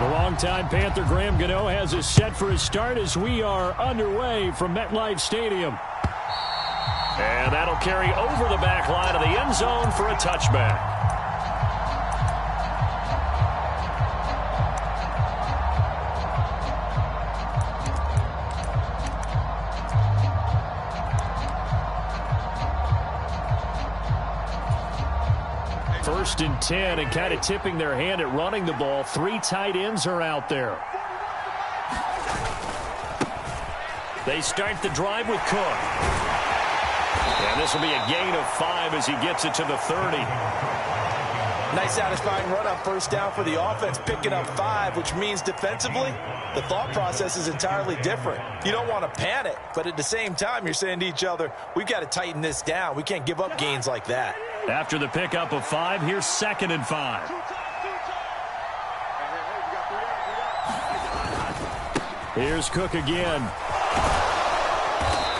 The longtime Panther Graham Gano has us set for his start as we are underway from MetLife Stadium. And that'll carry over the back line of the end zone for a touchback. First and 10, and kind of tipping their hand at running the ball. 3 tight ends are out there. They start the drive with Cook. And this will be a gain of 5 as he gets it to the 30. Nice satisfying run on first down for the offense, picking up 5, which means defensively, the thought process is entirely different. You don't want to panic, but at the same time, you're saying to each other, we've got to tighten this down. We can't give up gains like that. After the pickup of 5, here's 2nd and 5. Here's Cook again.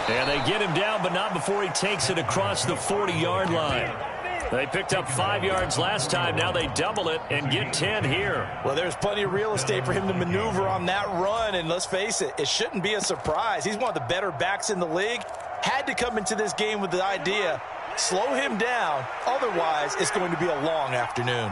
And they get him down, but not before he takes it across the 40-yard line. They picked up 5 yards last time. Now they double it and get 10 here. Well, there's plenty of real estate for him to maneuver on that run, and let's face it, it shouldn't be a surprise. He's one of the better backs in the league. Had to come into this game with the idea, slow him down, otherwise it's going to be a long afternoon.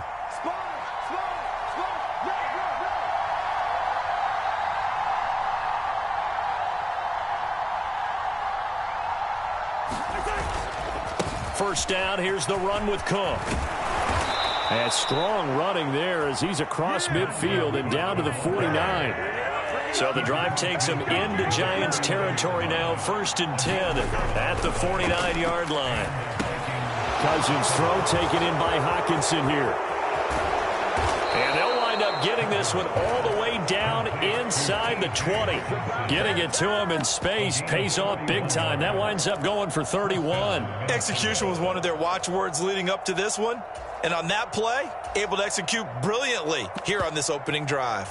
First down, here's the run with Cook. And strong running there as he's across midfield and down to the 49. So the drive takes him into Giants territory now, 1st and 10 at the 49-yard line. Cousins' throw taken in by Hockenson here. And they'll wind up getting this one all the way down inside the 20. Getting it to him in space pays off big time. That winds up going for 31. Execution was one of their watchwords leading up to this one. And on that play, able to execute brilliantly here on this opening drive.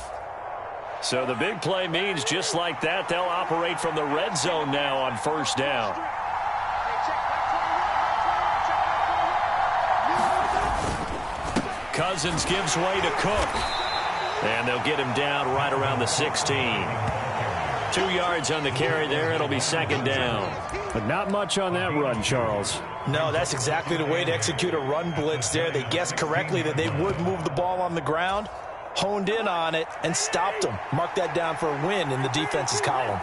So the big play means just like that, they'll operate from the red zone now on first down. Cousins gives way to Cook. And they'll get him down right around the 16. 2 yards on the carry there. It'll be 2nd down. But not much on that run, Charles. No, that's exactly the way to execute a run blitz there. They guessed correctly that they would move the ball on the ground, honed in on it, and stopped them. Mark that down for a win in the defense's column.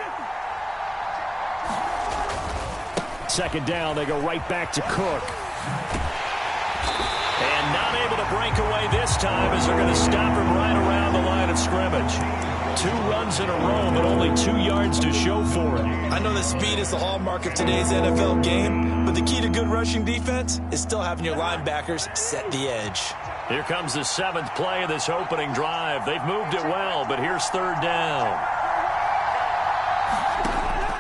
2nd down, they go right back to Cook. And not able to break away this time as they're going to stop him right around the line of scrimmage. 2 runs in a row, but only 2 yards to show for it. I know that speed is the hallmark of today's NFL game, but the key to good rushing defense is still having your linebackers set the edge. Here comes the 7th play of this opening drive. They've moved it well, but here's 3rd down.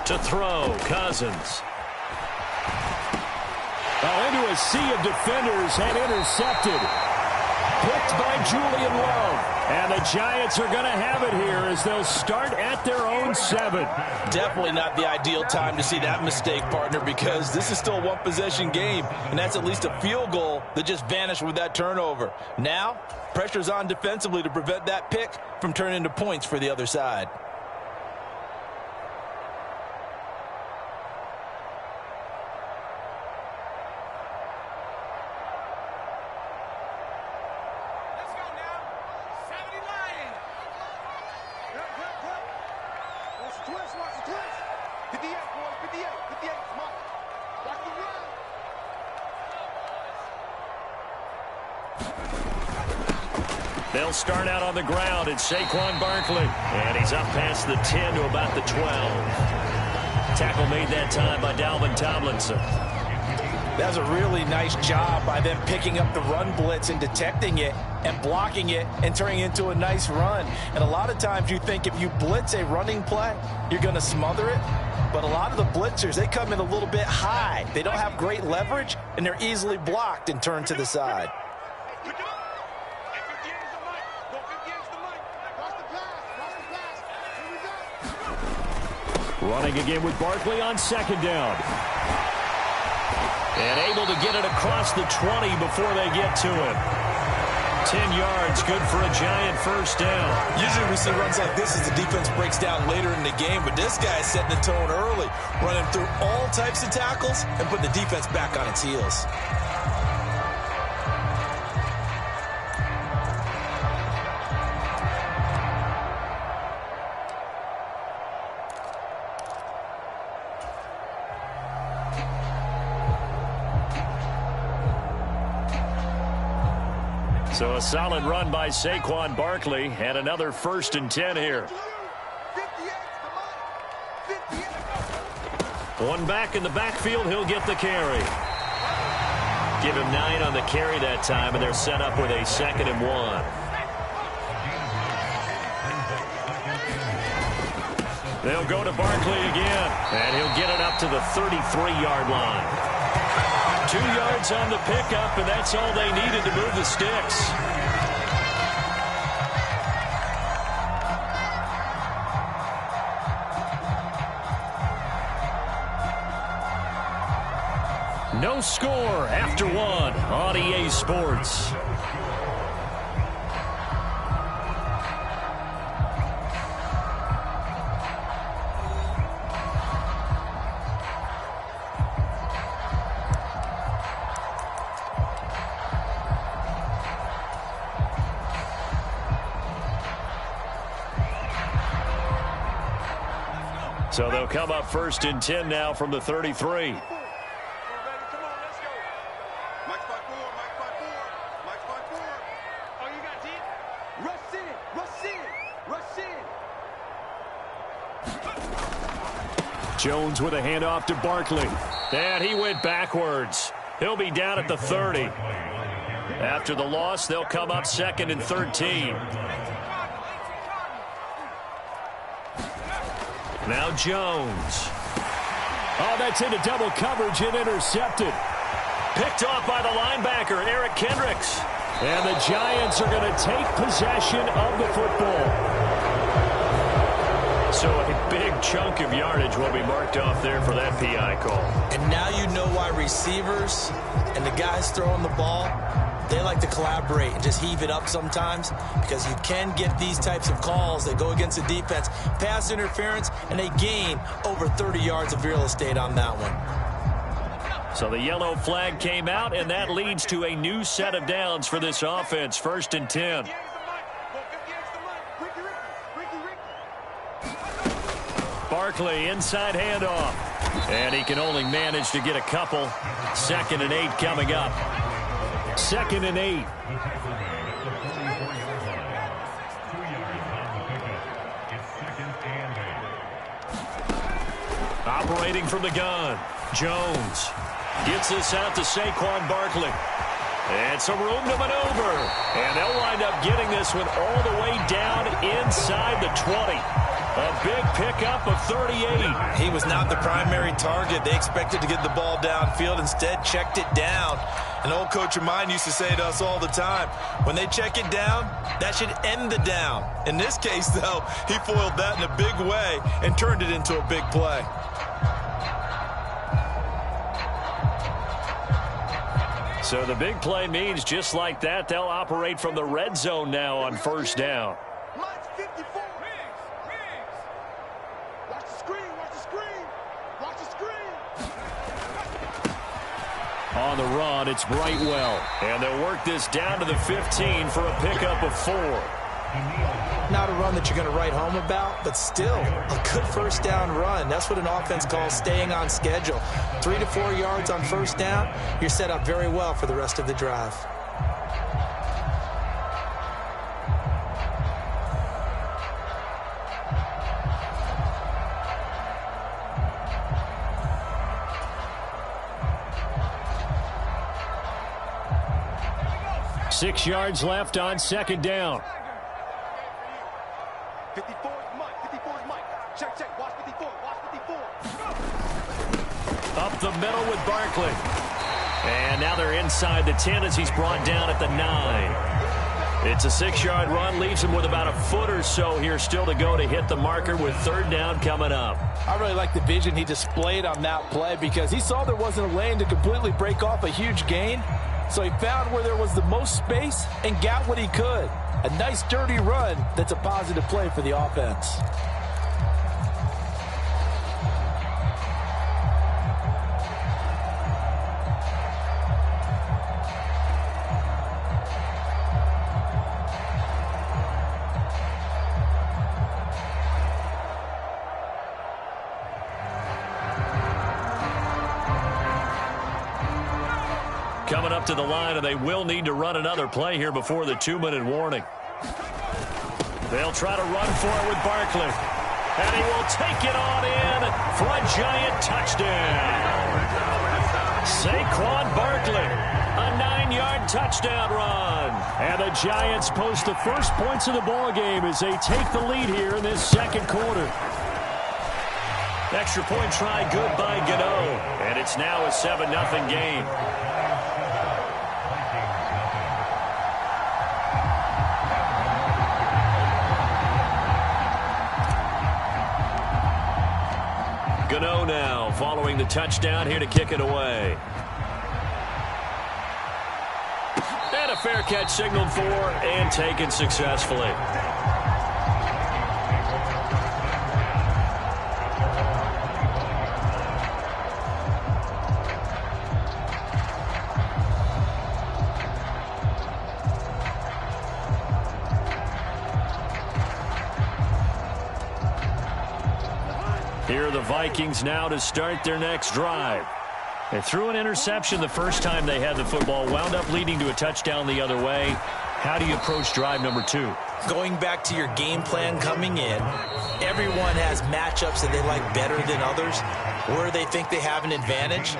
To throw, Cousins. Into a sea of defenders and intercepted. Picked by Julian Love. And the Giants are going to have it here as they'll start at their own 7. Definitely not the ideal time to see that mistake, partner, because this is still a one-possession game, and that's at least a field goal that just vanished with that turnover. Now, pressure's on defensively to prevent that pick from turning into points for the other side. They'll start out on the ground. It's Saquon Barkley. And he's up past the 10 to about the 12. Tackle made that time by Dalvin Tomlinson. That was a really nice job by them picking up the run blitz and detecting it and blocking it and turning it into a nice run. And a lot of times you think if you blitz a running play, you're going to smother it. But a lot of the blitzers, they come in a little bit high. They don't have great leverage, and they're easily blocked and turned to the side. Running again with Barkley on 2nd down. And able to get it across the 20 before they get to him. 10 yards, good for a giant first down. Usually we see runs like this as the defense breaks down later in the game, but this guy is setting the tone early, running through all types of tackles and putting the defense back on its heels. So a solid run by Saquon Barkley and another 1st and 10 here. One back in the backfield, he'll get the carry. Give him 9 on the carry that time, and they're set up with a 2nd and 1. They'll go to Barkley again, and he'll get it up to the 33-yard line. 2 yards on the pickup, and that's all they needed to move the sticks. No score after 1 on EA Sports. So they'll come up 1st and 10 now from the 33. Jones with a handoff to Barkley. And he went backwards. He'll be down at the 30. After the loss, they'll come up 2nd and 13. Now Jones. Oh, that's into double coverage and intercepted. Picked off by the linebacker, Eric Kendricks. And the Giants are going to take possession of the football. So a big chunk of yardage will be marked off there for that PI call. And now you know why receivers and the guys throwing the ball, they like to collaborate and just heave it up sometimes, because you can get these types of calls that go against the defense, pass interference, and they gain over 30 yards of real estate on that one. So the yellow flag came out, and that leads to a new set of downs for this offense, 1st and 10. Barkley, inside handoff. And he can only manage to get a couple. 2nd and 8 coming up. 2nd and 8. Operating from the gun. Jones gets this out to Saquon Barkley. And some room to maneuver. And they'll wind up getting this one all the way down inside the 20. A big pickup of 38. He was not the primary target. They expected to get the ball downfield. Instead, checked it down. An old coach of mine used to say to us all the time, when they check it down, that should end the down. In this case, though, he foiled that in a big way and turned it into a big play. So the big play means just like that, they'll operate from the red zone now on 1st down. On the run, it's Brightwell. And they'll work this down to the 15 for a pickup of 4. Not a run that you're going to write home about, but still a good 1st down run. That's what an offense calls staying on schedule. 3 to 4 yards on 1st down, you're set up very well for the rest of the drive. Six yards left on 2nd down. 54 is Mike. 54 is Mike. Check. Watch 54. Watch 54. Up the middle with Barkley. And now they're inside the 10 as he's brought down at the 9. It's a 6-yard run. Leaves him with about a foot or so here still to go to hit the marker with 3rd down coming up. I really like the vision he displayed on that play, because he saw there wasn't a lane to completely break off a huge gain. So he found where there was the most space and got what he could. A nice dirty run that's a positive play for the offense. Coming up to the line, and they will need to run another play here before the 2-minute warning. They'll try to run for it with Barkley. And he will take it on in for a giant touchdown. Saquon Barkley, a 9-yard touchdown run. And the Giants post the first points of the ballgame as they take the lead here in this second quarter. Extra point try good by Gano. And it's now a 7-0 game. Gano now following the touchdown here to kick it away. And a fair catch signaled for and taken successfully. Here are the Vikings now to start their next drive. They threw an interception the first time they had the football, wound up leading to a touchdown the other way. How do you approach drive number 2? Going back to your game plan coming in, everyone has matchups that they like better than others. Where they think they have an advantage,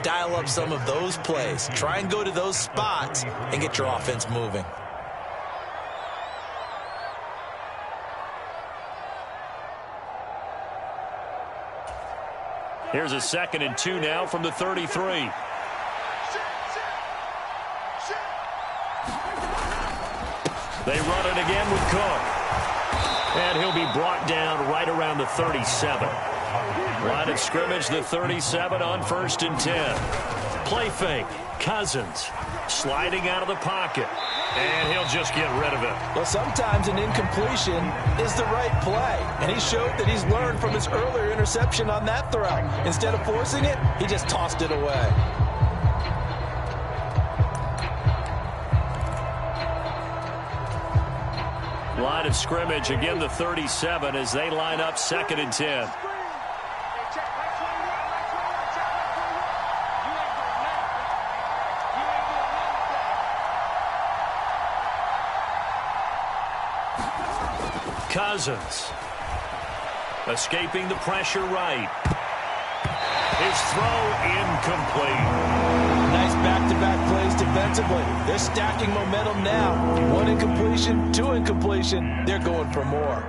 dial up some of those plays. Try and go to those spots and get your offense moving. Here's a 2nd and 2 now from the 33. They run it again with Cook. And he'll be brought down right around the 37. Line of scrimmage, the 37 on 1st and 10. Play fake. Cousins sliding out of the pocket. And he'll just get rid of it. Well, sometimes an incompletion is the right play. And he showed that he's learned from his earlier interception on that throw. Instead of forcing it, he just tossed it away. Line of scrimmage, again the 37 as they line up 2nd and 10. Cousins escaping the pressure right. His throw incomplete. Nice back-to-back plays defensively. They're stacking momentum now. 1 incompletion, 2 incompletion. They're going for more.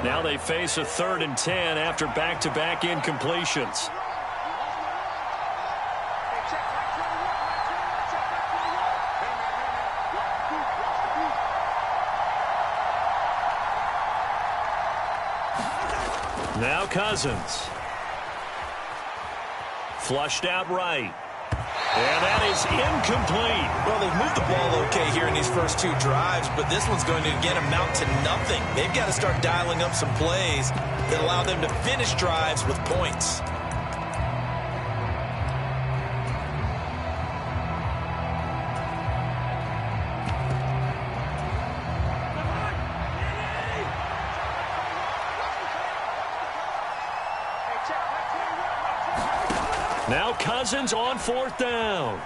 Now they face a 3rd and 10 after back-to-back incompletions. Now Cousins. Flushed out right. And that is incomplete. Well, they've moved the ball okay here in these first 2 drives, but this one's going to again amount to nothing. They've got to start dialing up some plays that allow them to finish drives with points. Now Cousins on 4th down.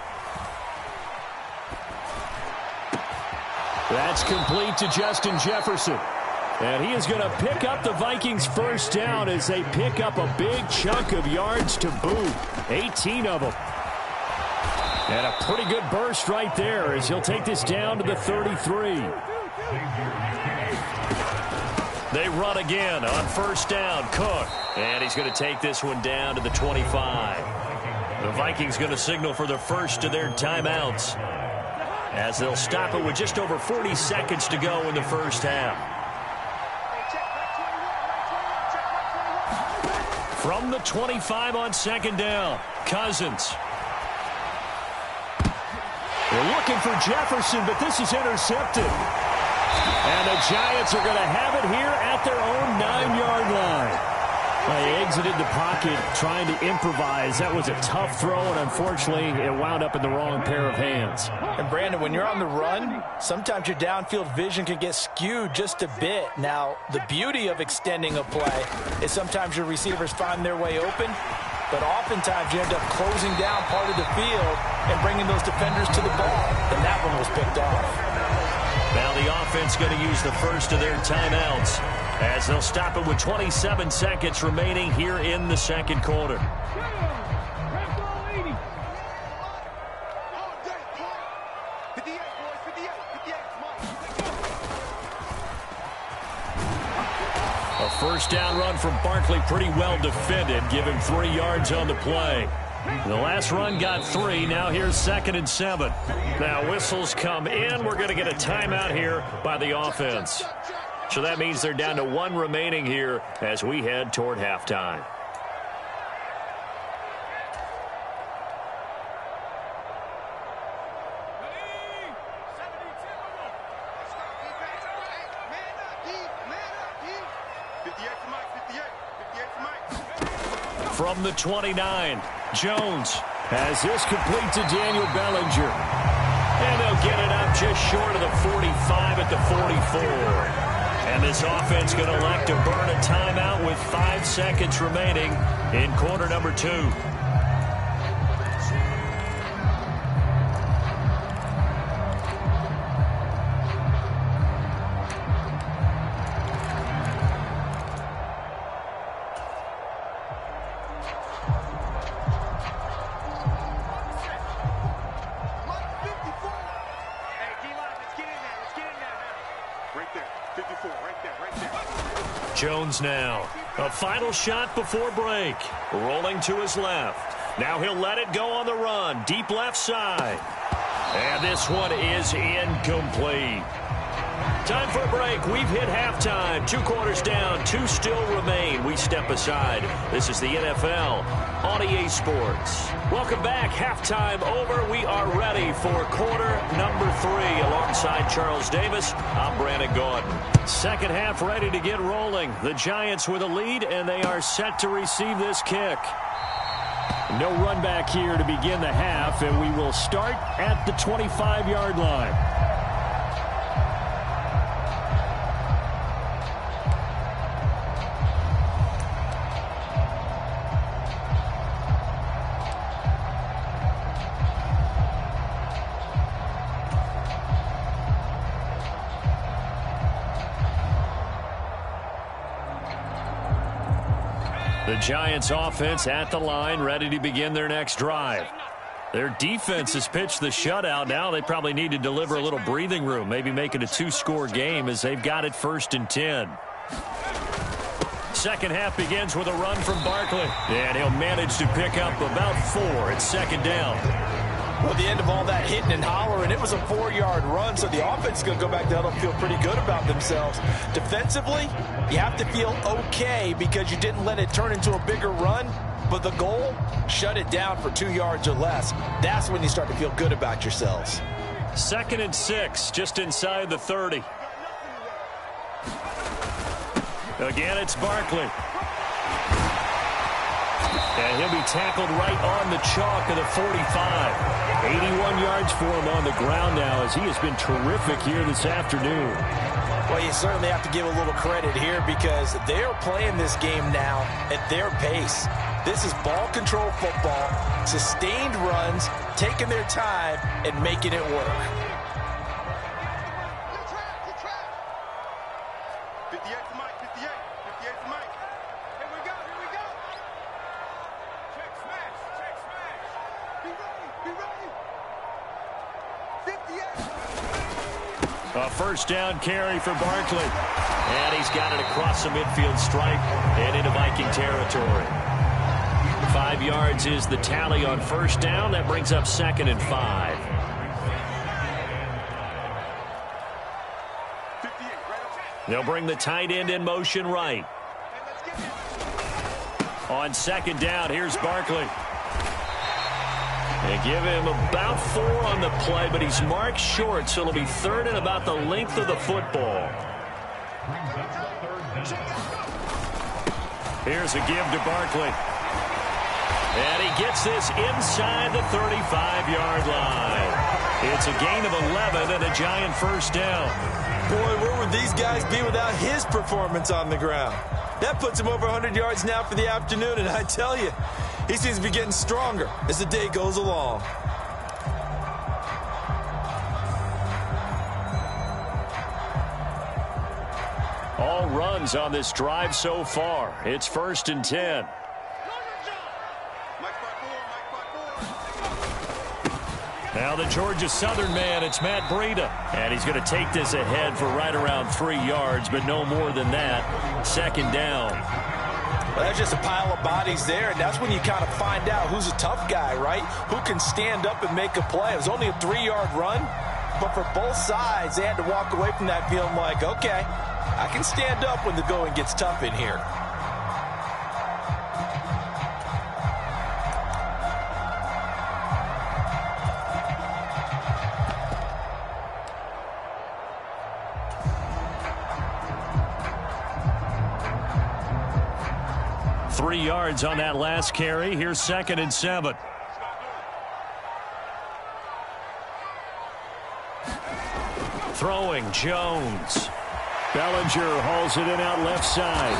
That's complete to Justin Jefferson. And he is going to pick up the Vikings' first down as they pick up a big chunk of yards to boot. 18 of them. And a pretty good burst right there as he'll take this down to the 33. They run again on 1st down. Cook. And he's going to take this one down to the 25. The Vikings going to signal for the first of their timeouts as they'll stop it with just over 40 seconds to go in the first half. From the 25 on second down, Cousins. They're looking for Jefferson, but this is intercepted. And the Giants are going to have it here at their own 9-yard line. They exited the pocket trying to improvise. That was a tough throw, and unfortunately, it wound up in the wrong pair of hands. And, Brandon, when you're on the run, sometimes your downfield vision can get skewed just a bit. Now, the beauty of extending a play is sometimes your receivers find their way open, but oftentimes you end up closing down part of the field and bringing those defenders to the ball, and that one was picked off. Now the offense going to use the first of their timeouts as they'll stop it with 27 seconds remaining here in the second quarter. A first down run from Barkley, pretty well defended. Give him 3 yards on the play. The last run got 3. Now here's 2nd and 7. Now whistles come in. We're going to get a timeout here by the offense. So that means they're down to 1 remaining here as we head toward halftime. From the 29, Jones has this complete to Daniel Bellinger. And they'll get it up just short of the 45 at the 44. And this offense going to elect to burn a timeout with 5 seconds remaining in quarter number 2. Jones now. A final shot before break. Rolling to his left. Now he'll let it go on the run. Deep left side. And this one is incomplete. Time for a break. We've hit halftime. 2 quarters down. 2 still remain. We step aside. This is the NFL on EA Sports. Welcome back. Halftime over. We are ready for quarter number 3. Alongside Charles Davis, I'm Brandon Gordon. Second half ready to get rolling. The Giants with a lead, and they are set to receive this kick. No run back here to begin the half, and we will start at the 25-yard line. The Giants offense at the line, ready to begin their next drive. Their defense has pitched the shutout. Now they probably need to deliver a little breathing room, maybe make it a 2-score game as they've got it 1st and 10. Second half begins with a run from Barkley. And he'll manage to pick up about 4 at 2nd down. Well, at the end of all that hitting and hollering, it was a 4-yard run, so the offense is going to go back down and feel pretty good about themselves. Defensively, you have to feel okay because you didn't let it turn into a bigger run, but the goal, shut it down for 2 yards or less. That's when you start to feel good about yourselves. 2nd and 6, just inside the 30. Again, it's Barkley. And he'll be tackled right on the chalk of the 45. 81 yards for him on the ground now as he has been terrific here this afternoon. Well, you certainly have to give a little credit here because they're playing this game now at their pace. This is ball control football, sustained runs, taking their time and making it work. 58 to Mike, 58 to Mike. Here we go. Check smash. Be ready. 58. A first down carry for Barkley. And he's got it across the midfield stripe and into Viking territory. 5 yards is the tally on first down. That brings up 2nd and 5. They'll bring the tight end in motion right. On second down, here's Barkley. They give him about 4 on the play, but he's marked short, so it'll be third and about the length of the football. Here's a give to Barkley. And he gets this inside the 35-yard line. It's a gain of 11 and a Giant first down. Boy, where would these guys be without his performance on the ground? That puts him over 100 yards now for the afternoon, and I tell you, he seems to be getting stronger as the day goes along. All runs on this drive so far. It's 1st and 10. Now the Georgia Southern man, it's Matt Breida. And he's going to take this ahead for right around 3 yards, but no more than that. Second down. Well, that's just a pile of bodies there, and that's when you kind of find out who's a tough guy, right? Who can stand up and make a play. It was only a 3-yard run, but for both sides, they had to walk away from that feeling like, okay, I can stand up when the going gets tough in here. Three yards on that last carry. Here's 2nd and 7. Throwing Jones. Bellinger hauls it in out left side.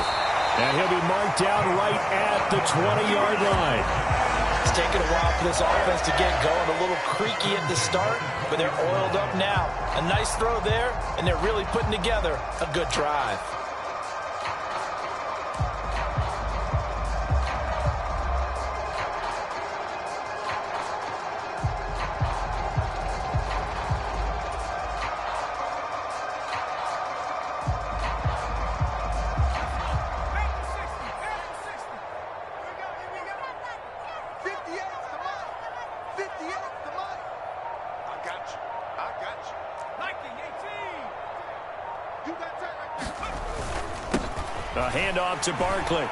And he'll be marked down right at the 20-yard line. It's taken a while for this offense to get going. A little creaky at the start, but they're oiled up now. A nice throw there, and they're really putting together a good drive. A handoff to Barkley.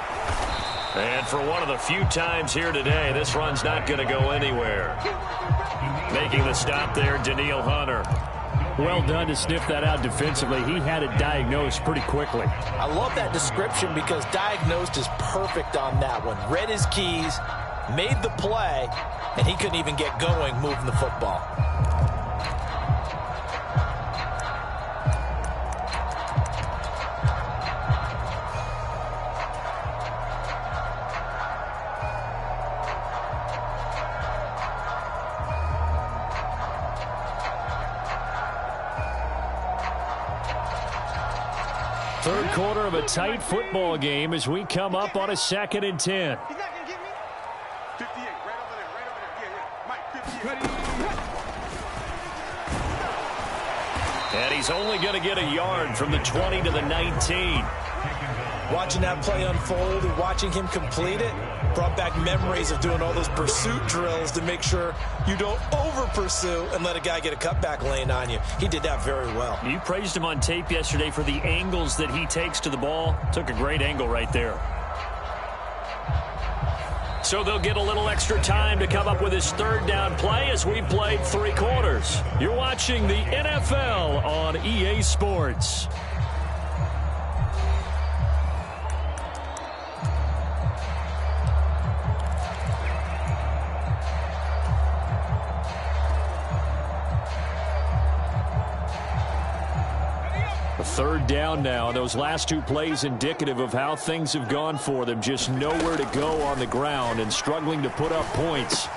And for one of the few times here today, this run's not going to go anywhere. Making the stop there, Danielle Hunter. Well done to sniff that out defensively. He had it diagnosed pretty quickly. I love that description because diagnosed is perfect on that one. Read his keys, made the play, and he couldn't even get going moving the football. Third quarter of a tight football game as we come up on a 2nd and 10. He's not going to get me. 58, right over there, right over there. Yeah, Mike, 58. And he's only going to get a yard from the 20 to the 19. Watching that play unfold and watching him complete it brought back memories of doing all those pursuit drills to make sure you don't over-pursue and let a guy get a cutback lane on you. He did that very well. You praised him on tape yesterday for the angles that he takes to the ball. Took a great angle right there. So they'll get a little extra time to come up with his third down play as we played 3 quarters. You're watching the NFL on EA Sports. Third down now. Those last 2 plays indicative of how things have gone for them. Just nowhere to go on the ground and struggling to put up points.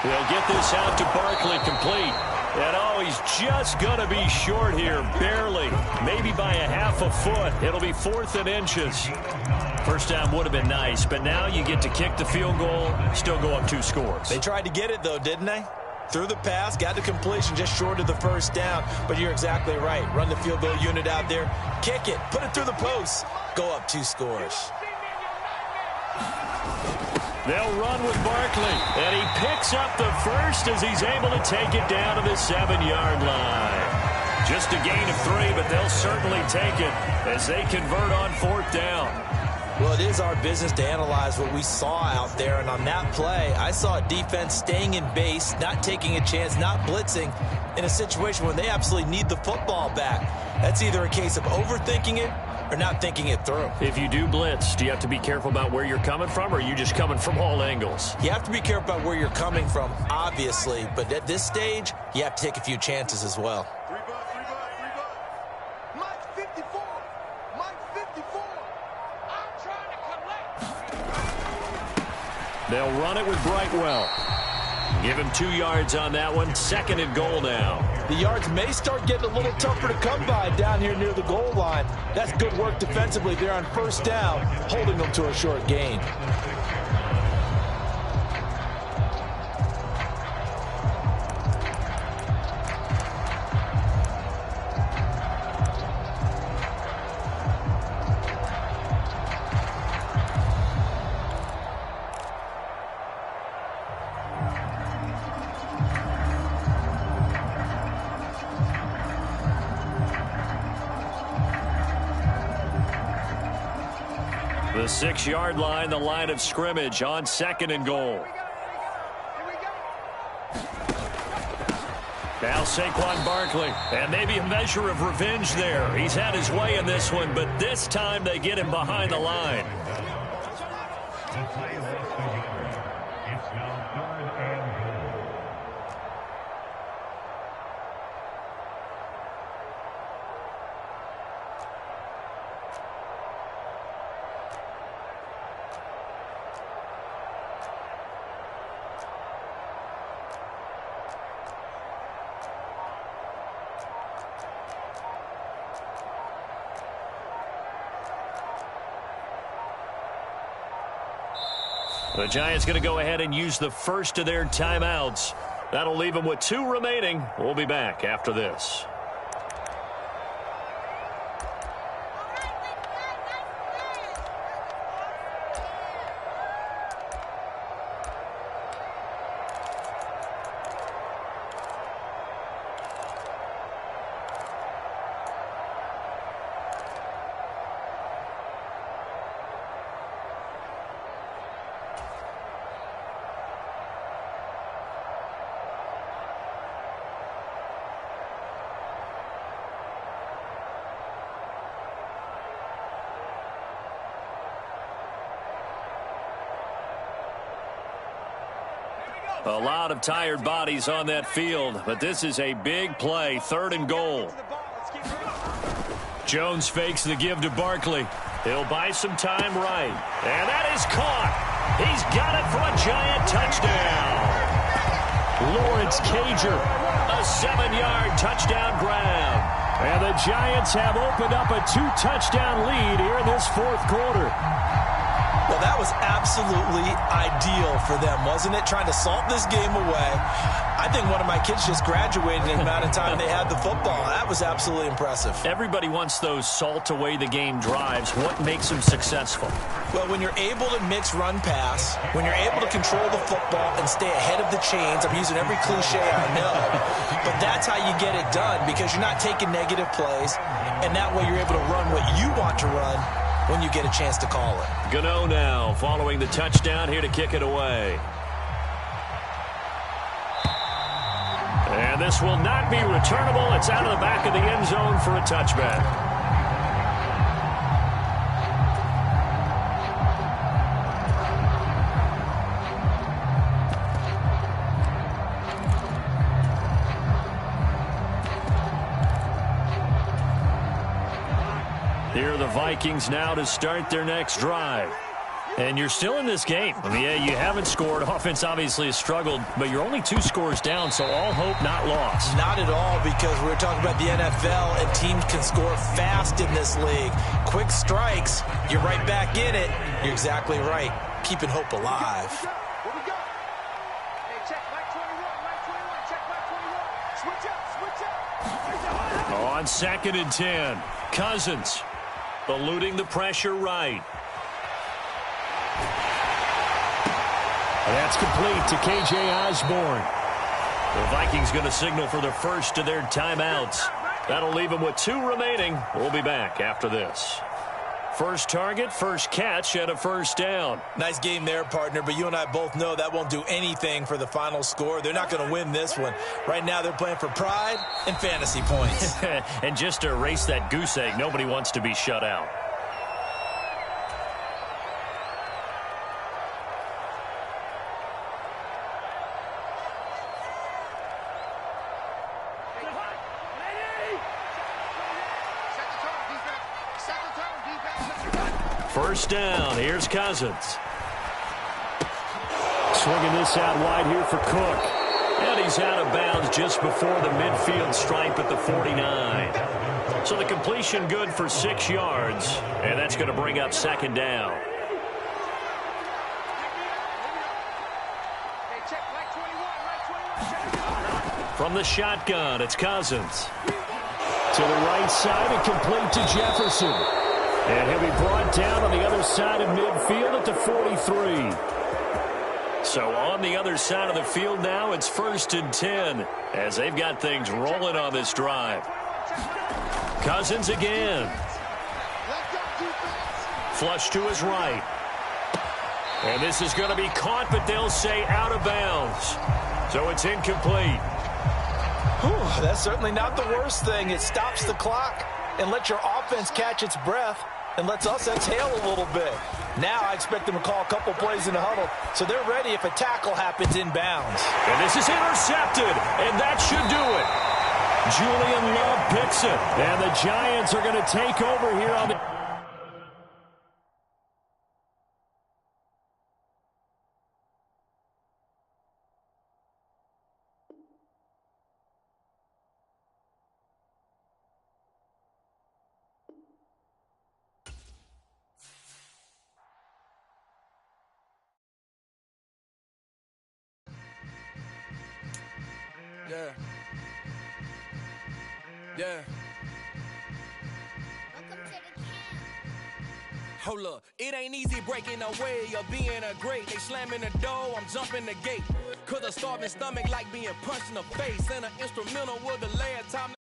They'll get this out to Barkley complete. And oh, he's just going to be short here. Barely. Maybe by a half a foot. It'll be 4th and inches. First down would have been nice, but now you get to kick the field goal, still go up 2 scores. They tried to get it, though, didn't they? Threw the pass, got the completion just short of the first down. But you're exactly right. Run the field goal unit out there. Kick it. Put it through the post. Go up 2 scores. They'll run with Barkley. And he picks up the first as he's able to take it down to the 7-yard line. Just a gain of 3, but they'll certainly take it as they convert on 4th down. Well, it is our business to analyze what we saw out there, and on that play, I saw a defense staying in base, not taking a chance, not blitzing, in a situation where they absolutely need the football back. That's either a case of overthinking it or not thinking it through. If you do blitz, do you have to be careful about where you're coming from, or are you just coming from all angles? You have to be careful about where you're coming from, obviously, but at this stage, you have to take a few chances as well. Mike 54. Mike 54. I'm trying to collect. They'll run it with Brightwell. Give him 2 yards on that one. 2nd and goal now. The yards may start getting a little tougher to come by down here near the goal line. That's good work defensively there on 1st down, holding them to a short gain. The 6-yard line, the line of scrimmage on 2nd and goal. Now Saquon Barkley, and maybe a measure of revenge there. He's had his way in this one, but this time they get him behind the line. The Giants going to go ahead and use the first of their timeouts. That'll leave them with 2 remaining. We'll be back after this. A lot of tired bodies on that field, but this is a big play. 3rd and goal. Jones fakes the give to Barkley. He'll buy some time right. And that is caught. He's got it for a Giant touchdown. Lawrence Cager, a 7-yard touchdown grab. And the Giants have opened up a 2-touchdown lead here in this 4th quarter. Well, that was absolutely ideal for them, wasn't it? Trying to salt this game away. I think one of my kids just graduated in the amount of time they had the football. That was absolutely impressive. Everybody wants those salt away the game drives. What makes them successful? Well, when you're able to mix run pass, when you're able to control the football and stay ahead of the chains, I'm using every cliche I know, but that's how you get it done because you're not taking negative plays, and that way you're able to run what you want to run when you get a chance to call it. Gano now following the touchdown here to kick it away. And this will not be returnable. It's out of the back of the end zone for a touchback. Here are the Vikings now to start their next drive. And you're still in this game. I mean, yeah, you haven't scored. Offense obviously has struggled, but you're only 2 scores down, so all hope not lost. Not at all, because we're talking about the NFL, and teams can score fast in this league. Quick strikes, you're right back in it. You're exactly right. Keeping hope alive. Here we go. Hey, check Mike 21. Mike 21. Check Mike 21. Switch up. Switch up. On 2nd and 10, Cousins eluding the pressure right. And that's complete to K.J. Osborne. The Vikings going to signal for the first of their timeouts. That'll leave them with 2 remaining. We'll be back after this. First target, first catch, and a first down. Nice game there, partner, but you and I both know that won't do anything for the final score. They're not going to win this one. Right now, they're playing for pride and fantasy points. And just to erase that goose egg, nobody wants to be shut out. First down, here's Cousins. Swinging this out wide here for Cook. And he's out of bounds just before the midfield stripe at the 49. So the completion good for 6 yards, and that's going to bring up second down. From the shotgun, it's Cousins. To the right side and complete to Jefferson. And he'll be brought down on the other side of midfield at the 43. So on the other side of the field now, it's 1st and 10 as they've got things rolling on this drive. Cousins again. Flush to his right. And this is going to be caught, but they'll say out of bounds. So it's incomplete. Whew, that's certainly not the worst thing. It stops the clock and lets your offense catch its breath and lets us exhale a little bit. Now I expect them to call a couple plays in the huddle, so they're ready if a tackle happens inbounds. And this is intercepted, and that should do it. Julian Love picks it, and the Giants are going to take over here on the... Yeah. Yeah. Hold up, it ain't easy breaking away or being a great. They slamming the door, I'm jumping the gate. Cause a starving stomach like being punched in the face. And an instrumental with the last time.